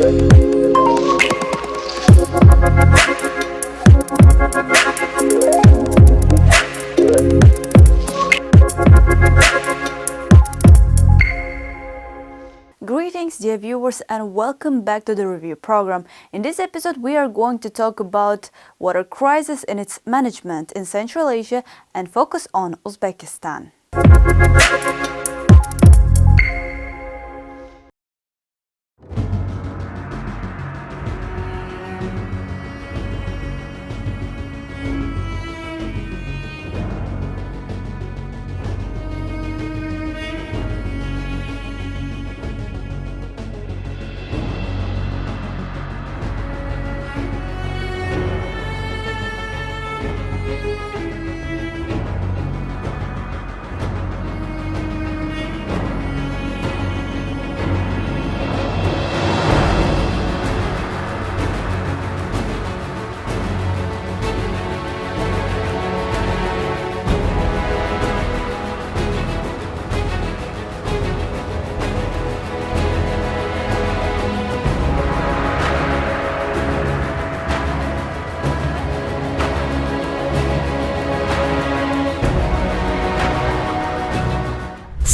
Greetings, dear viewers, and welcome back to the review program. In this episode, we are going to talk about water crisis and its management in Central Asia and focus on Uzbekistan.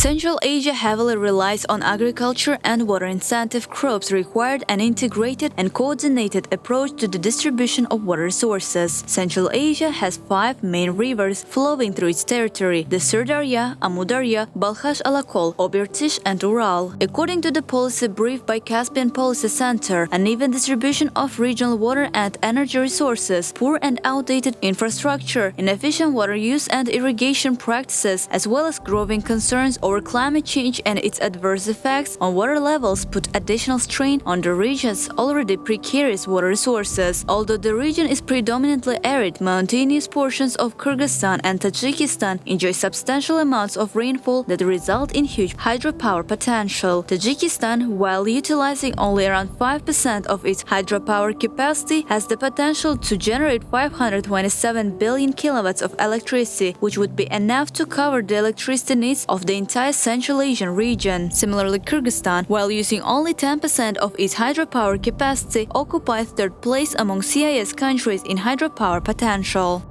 Central Asia heavily relies on agriculture, and water incentive crops required an integrated and coordinated approach to the distribution of water resources. Central Asia has 5 main rivers flowing through its territory: the Syr Darya, Amu Darya, Balkhash-Alakol, Ob-Irtysh and Ural. According to the policy brief by Caspian Policy Center, uneven distribution of regional water and energy resources, poor and outdated infrastructure, inefficient water use and irrigation practices, as well as growing concerns over climate change and its adverse effects on water levels put additional strain on the region's already precarious water resources. Although the region is predominantly arid, mountainous portions of Kyrgyzstan and Tajikistan enjoy substantial amounts of rainfall that result in huge hydropower potential. Tajikistan, while utilizing only around 5% of its hydropower capacity, has the potential to generate 527 billion kilowatts of electricity, which would be enough to cover the electricity needs of the entire Central Asian region. Similarly, Kyrgyzstan, while using only 10% of its hydropower capacity, occupies 3rd place among CIS countries in hydropower potential.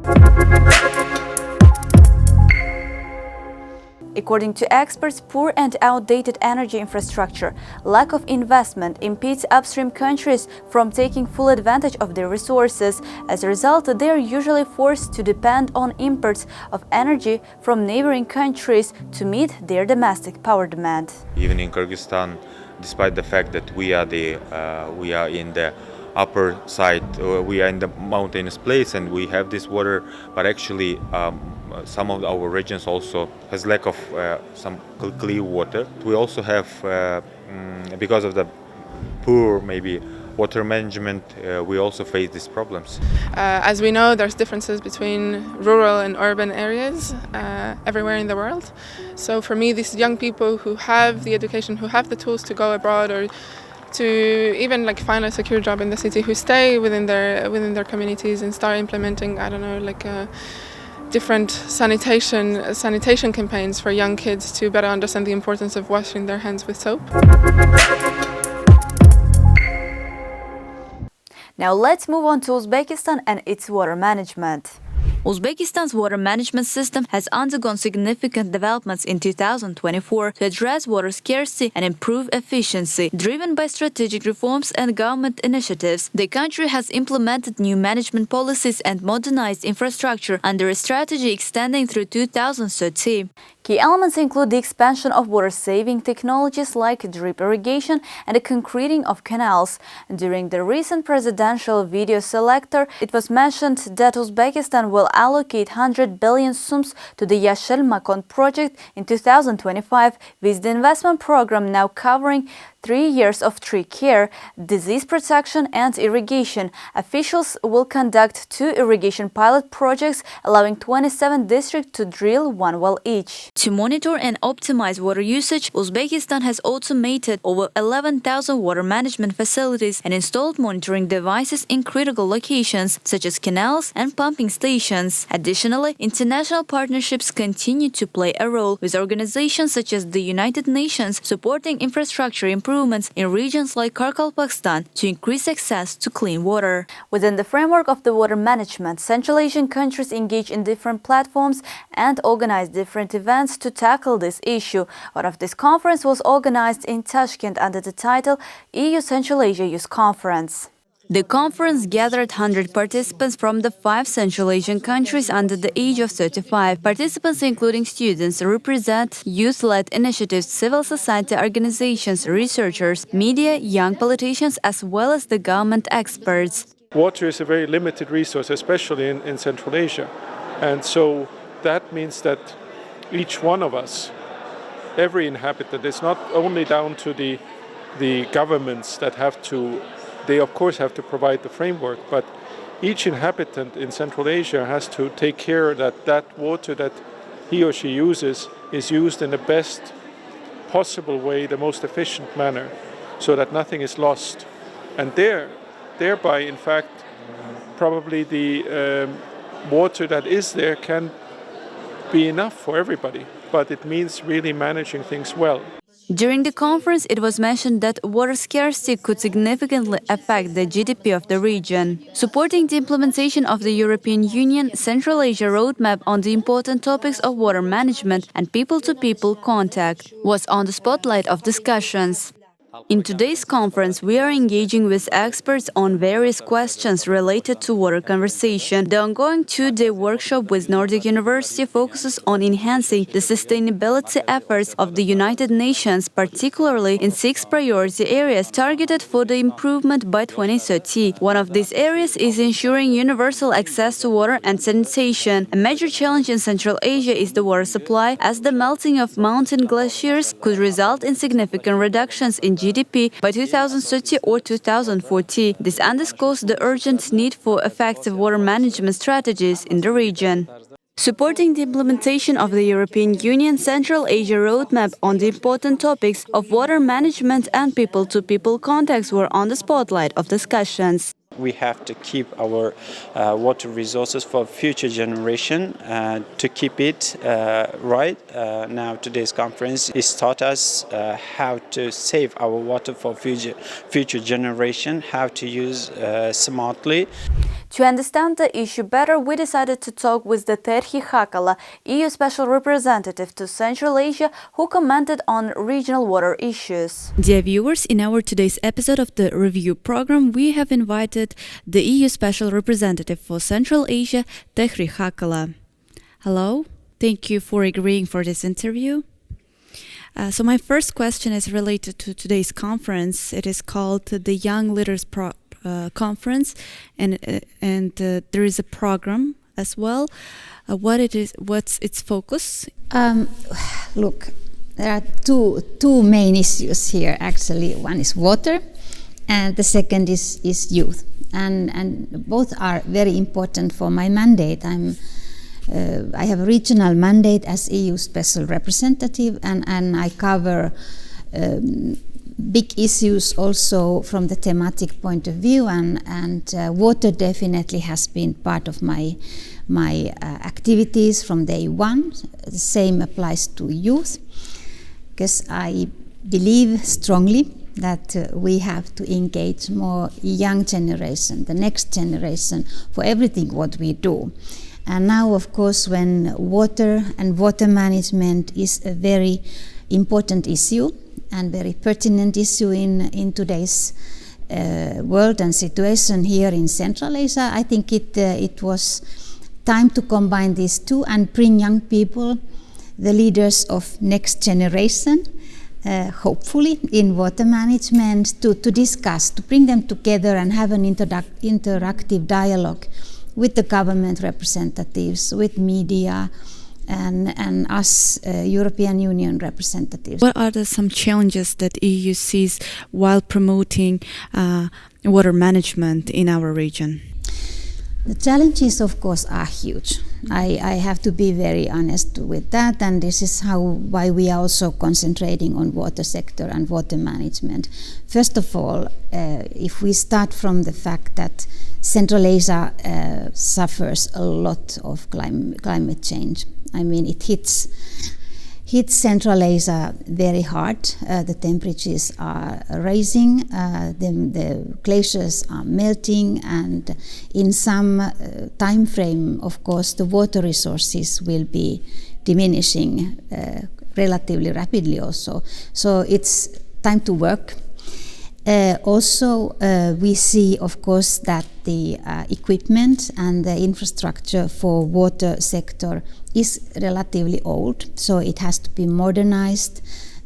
According to experts, poor and outdated energy infrastructure, lack of investment impedes upstream countries from taking full advantage of their resources. As a result, they are usually forced to depend on imports of energy from neighboring countries to meet their domestic power demand. Even in Kyrgyzstan, despite the fact that we are in the upper side, we are in the mountainous place and we have this water, but actually some of our regions also has lack of some clear water. We also have, because of the poor maybe water management, we also face these problems. As we know, there's differences between rural and urban areas everywhere in the world. So for me, these young people who have the education, who have the tools to go abroad or to even find a secure job in the city, who stay within their communities and start implementing, I don't know, different sanitation campaigns for young kids to better understand the importance of washing their hands with soap. Now let's move on to Uzbekistan and its water management. Uzbekistan's water management system has undergone significant developments in 2024 to address water scarcity and improve efficiency. Driven by strategic reforms and government initiatives, the country has implemented new management policies and modernized infrastructure under a strategy extending through 2030. Key elements include the expansion of water-saving technologies like drip irrigation and the concreting of canals. During the recent presidential video selector, it was mentioned that Uzbekistan will allocate 100 billion sums to the Yashil Makon project in 2025, with the investment program now covering 3 years of tree care, disease protection and irrigation. Officials will conduct 2 irrigation pilot projects, allowing 27 districts to drill 1 well each. To monitor and optimize water usage, Uzbekistan has automated over 11,000 water management facilities and installed monitoring devices in critical locations, such as canals and pumping stations. Additionally, international partnerships continue to play a role, with organizations such as the United Nations supporting infrastructure improvement improvements in regions like Kyrgyzstan to increase access to clean water. Within the framework of the water management, Central Asian countries engage in different platforms and organize different events to tackle this issue. One of this conference was organized in Tashkent under the title EU Central Asia Youth Conference. The conference gathered 100 participants from the 5 Central Asian countries under the age of 35. Participants, including students, represent youth-led initiatives, civil society organizations, researchers, media, young politicians, as well as the government experts. Water is a very limited resource, especially in Central Asia. And so that means that each one of us, every inhabitant, it's not only down to the governments that have to. They, of course, have to provide the framework, but each inhabitant in Central Asia has to take care that that water that he or she uses is used in the best possible way, the most efficient manner, so that nothing is lost. And thereby, in fact, probably the water that is there can be enough for everybody, but it means really managing things well. During the conference, it was mentioned that water scarcity could significantly affect the GDP of the region. Supporting the implementation of the European Union Central Asia Roadmap on the important topics of water management and people-to-people contact was on the spotlight of discussions. In today's conference, we are engaging with experts on various questions related to water conservation. The ongoing 2-day workshop with Nordic University focuses on enhancing the sustainability efforts of the United Nations, particularly in 6 priority areas targeted for the improvement by 2030. One of these areas is ensuring universal access to water and sanitation. A major challenge in Central Asia is the water supply, as the melting of mountain glaciers could result in significant reductions in GDP by 2030 or 2040. This underscores the urgent need for effective water management strategies in the region. Supporting the implementation of the European Union Central Asia Roadmap on the important topics of water management and people-to-people contacts were on the spotlight of discussions. We have to keep our water resources for future generation, to keep it right. Now today's conference is taught us how to save our water for future generation, how to use smartly. To understand the issue better, we decided to talk with the Terhi Hakala, EU Special Representative to Central Asia, who commented on regional water issues. Dear viewers, in our today's episode of the review program, we have invited the EU Special Representative for Central Asia, Terhi Hakala. Hello, thank you for agreeing for this interview. So my first question is related to today's conference. It is called the Young Leaders Conference, and there is a program as well. What's its focus? Look, there are two main issues here. Actually, one is water, and the second is youth, and both are very important for my mandate. I have a regional mandate as EU Special Representative, and I cover big issues also from the thematic point of view, and water definitely has been part of my activities from day one. The same applies to youth, because I believe strongly that we have to engage more young generation, the next generation, for everything what we do. And now, of course, when water and water management is a very important issue and very pertinent issue in today's world and situation here in Central Asia, I think it was time to combine these two and bring young people, the leaders of next generation, hopefully in water management, to discuss, to bring them together and have an interactive dialogue with the government representatives, with media, and us European Union representatives. What are some challenges that EU sees while promoting water management in our region? The challenges, of course, are huge. I have to be very honest with that, and this is why we are also concentrating on water sector and water management. First of all, if we start from the fact that Central Asia suffers a lot of climate change. I mean, it hits hits Central Asia very hard. The temperatures are rising, the glaciers are melting, and in some time frame, of course, the water resources will be diminishing relatively rapidly also. So it's time to work. Also, we see, of course, that the equipment and the infrastructure for water sector is relatively old, so it has to be modernized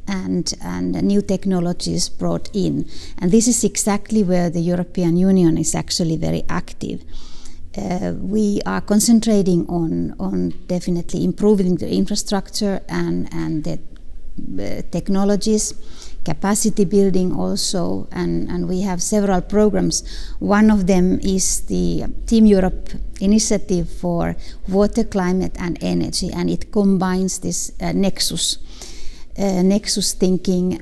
and new technologies brought in. And this is exactly where the European Union is actually very active. We are concentrating on definitely improving the infrastructure and the technologies, capacity building also, and we have several programs. One of them is the Team Europe initiative for water, climate and energy, and it combines this nexus thinking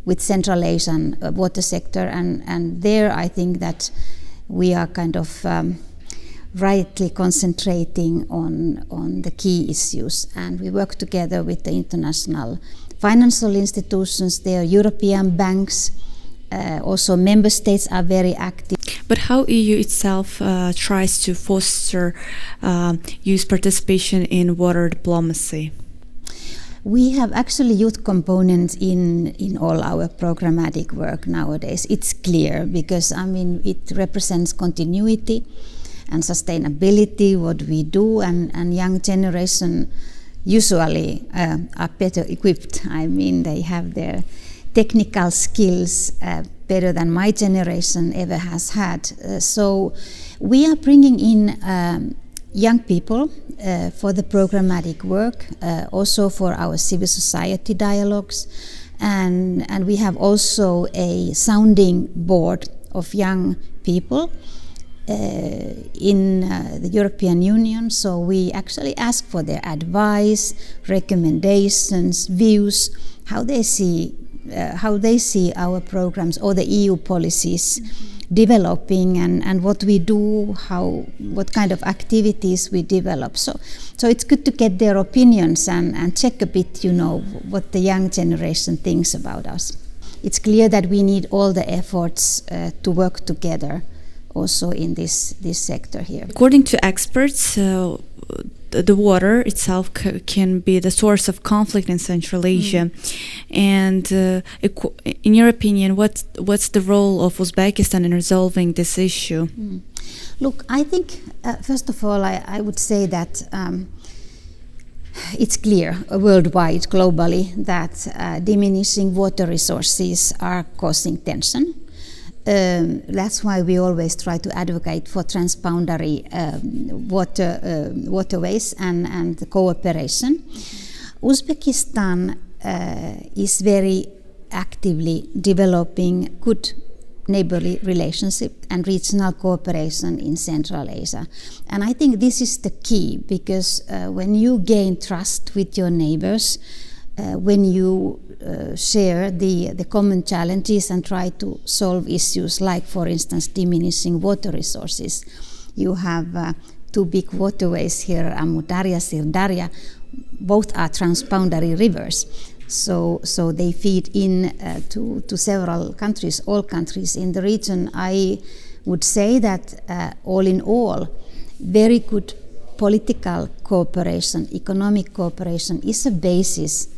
with Central Asian water sector, and there I think that we are kind of rightly concentrating on the key issues, and we work together with the international financial institutions, there are European banks, also member states are very active. But how EU itself tries to foster youth participation in water diplomacy? We have actually youth components in all our programmatic work nowadays. It's clear because it represents continuity and sustainability, what we do, and young generation usually are better equipped. They have their technical skills better than my generation ever has had. So we are bringing in young people for the programmatic work, also for our civil society dialogues, and we have also a sounding board of young people in the European Union, so we actually ask for their advice, recommendations, views, how they see our programs or the EU policies developing, and what we do, what kind of activities we develop. So it's good to get their opinions and check a bit, what the young generation thinks about us. It's clear that we need all the efforts to work together also in this sector here. According to experts, the water itself can be the source of conflict in Central Asia. And in your opinion, what's the role of Uzbekistan in resolving this issue? Look, I think, first of all, I would say that it's clear worldwide, globally, that diminishing water resources are causing tension. That's why we always try to advocate for transboundary waterways and the cooperation. Uzbekistan is very actively developing good neighborly relationship and regional cooperation in Central Asia. And I think this is the key, because when you gain trust with your neighbors, when you share the common challenges and try to solve issues like, for instance, diminishing water resources. You have two big waterways here, Amu Darya, Syr Darya. Both are transboundary rivers. So they feed in to several countries, all countries in the region. I would say that all in all, very good political cooperation, economic cooperation is a basis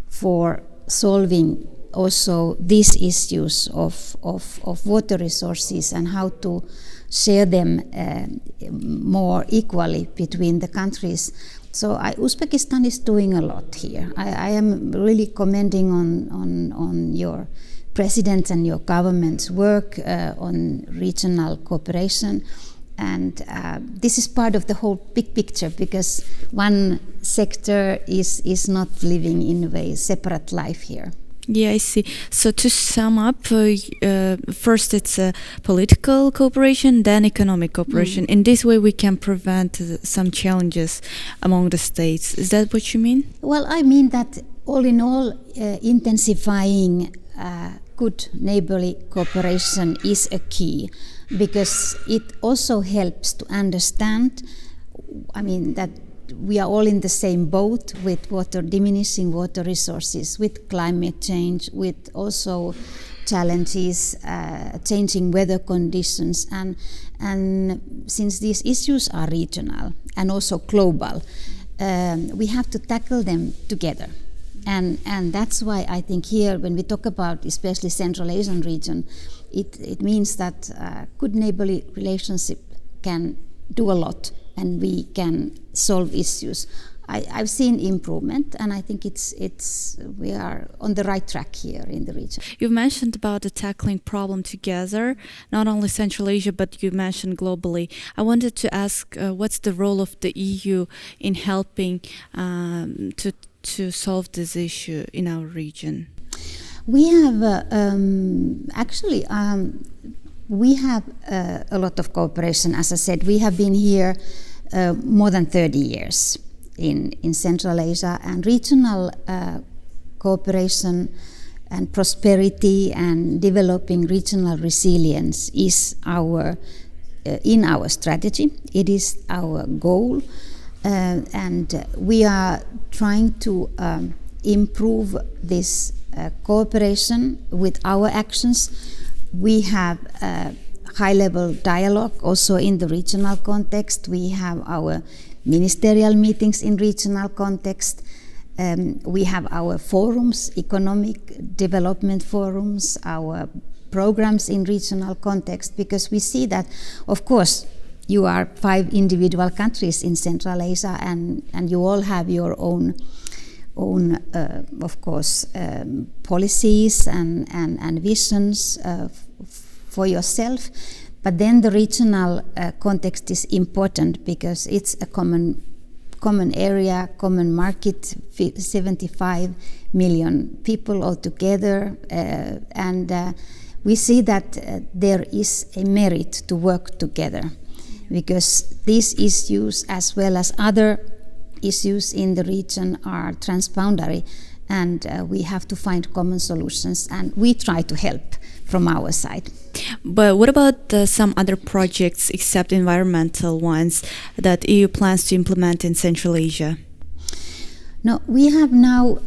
for solving also these issues of water resources and how to share them more equally between the countries. So Uzbekistan is doing a lot here. I am really commending on your president and your government's work on regional cooperation. And this is part of the whole big picture, because one sector is not living in a way separate life here. Yeah, I see. So to sum up, first it's political cooperation, then economic cooperation. In this way we can prevent some challenges among the states. Is that what you mean? Well, I mean that all in all, intensifying good neighborly cooperation is a key, because it also helps to understand, that we are all in the same boat with diminishing water resources, with climate change, with also challenges, changing weather conditions, and since these issues are regional and also global, we have to tackle them together. And that's why I think here, when we talk about especially Central Asian region, it means that good neighborly relationship can do a lot, and we can solve issues. I've seen improvement, and I think we are on the right track here in the region. You've mentioned about the tackling problem together, not only Central Asia, but you mentioned globally. I wanted to ask, what's the role of the EU in helping to solve this issue in our region? We have we have a lot of cooperation. As I said, we have been here more than 30 years in Central Asia, and regional cooperation and prosperity and developing regional resilience is in our strategy. It is our goal, and we are trying to improve this cooperation with our actions. We have high-level dialogue also in the regional context. We have our ministerial meetings in regional context. We have our forums, economic development forums, our programs in regional context, because we see that, of course, you are 5 individual countries in Central Asia, and you all have your own of course, policies and visions for yourself. But then the regional context is important because it's a common area, common market, 75 million people altogether, and we see that there is a merit to work together, because these issues, as well as other issues in the region, are transboundary, and we have to find common solutions, and we try to help from our side. But what about some other projects except environmental ones that EU plans to implement in Central Asia? No, we have now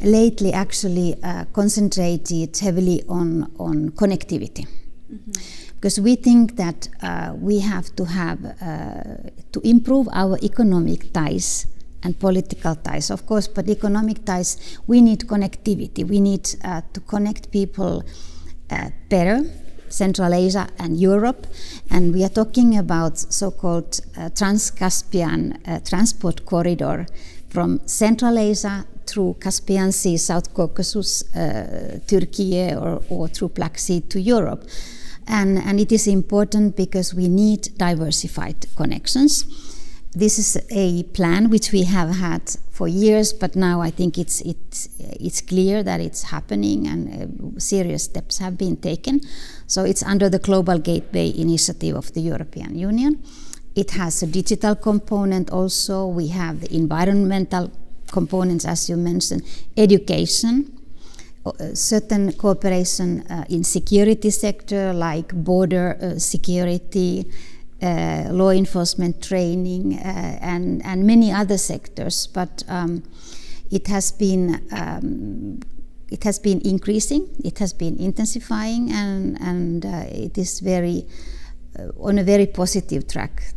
lately actually concentrated heavily on connectivity. Mm-hmm. Because we think that we have to improve our economic ties and political ties, of course, but economic ties, we need connectivity. We need to connect people better, Central Asia and Europe, and we are talking about so-called Trans-Caspian transport corridor from Central Asia through Caspian Sea, South Caucasus, Turkey, or through Black Sea to Europe. And it is important because we need diversified connections. This is a plan which we have had for years, but now I think it's clear that it's happening, and serious steps have been taken. So it's under the Global Gateway Initiative of the European Union. It has a digital component also. We have the environmental components, as you mentioned, education, certain cooperation in security sector like border security, law enforcement training, and many other sectors. But it has been increasing, it has been intensifying, and it is on a very positive track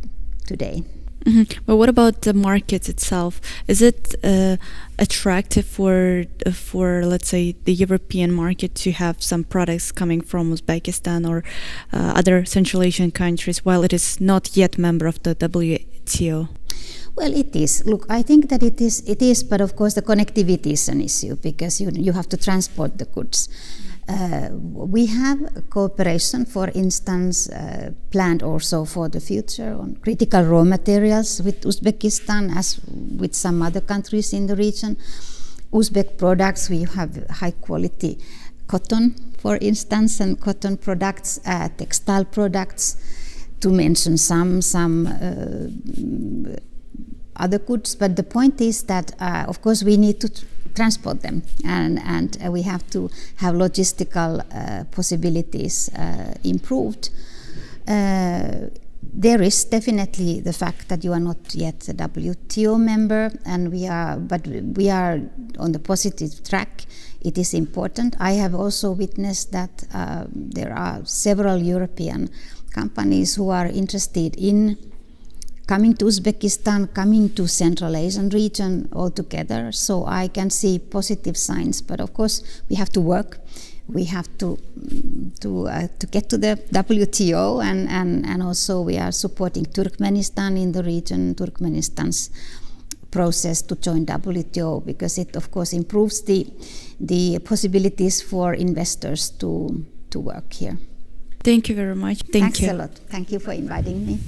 today. Mm-hmm. But what about the market itself? Is it attractive for let's say the European market to have some products coming from Uzbekistan or other Central Asian countries while it is not yet member of the WTO? Well, it is. Look, I think that it is, but of course the connectivity is an issue because you have to transport the goods. We have cooperation, for instance, planned also for the future on critical raw materials with Uzbekistan, as with some other countries in the region. Uzbek products, we have high quality cotton, for instance, and cotton products, textile products, to mention some other goods. But the point is that, of course, we need to transport them, and we have to have logistical possibilities improved. there is definitely the fact that you are not yet a WTO member, and we are on the positive track. It is important. I have also witnessed that there are several European companies who are interested in coming to Uzbekistan, coming to Central Asian region altogether. So I can see positive signs, but of course we have to work. We have to get to the WTO, and also we are supporting Turkmenistan in the region, Turkmenistan's process to join WTO, because it of course improves the possibilities for investors to work here. Thank you very much. Thanks a lot. Thank you for inviting me.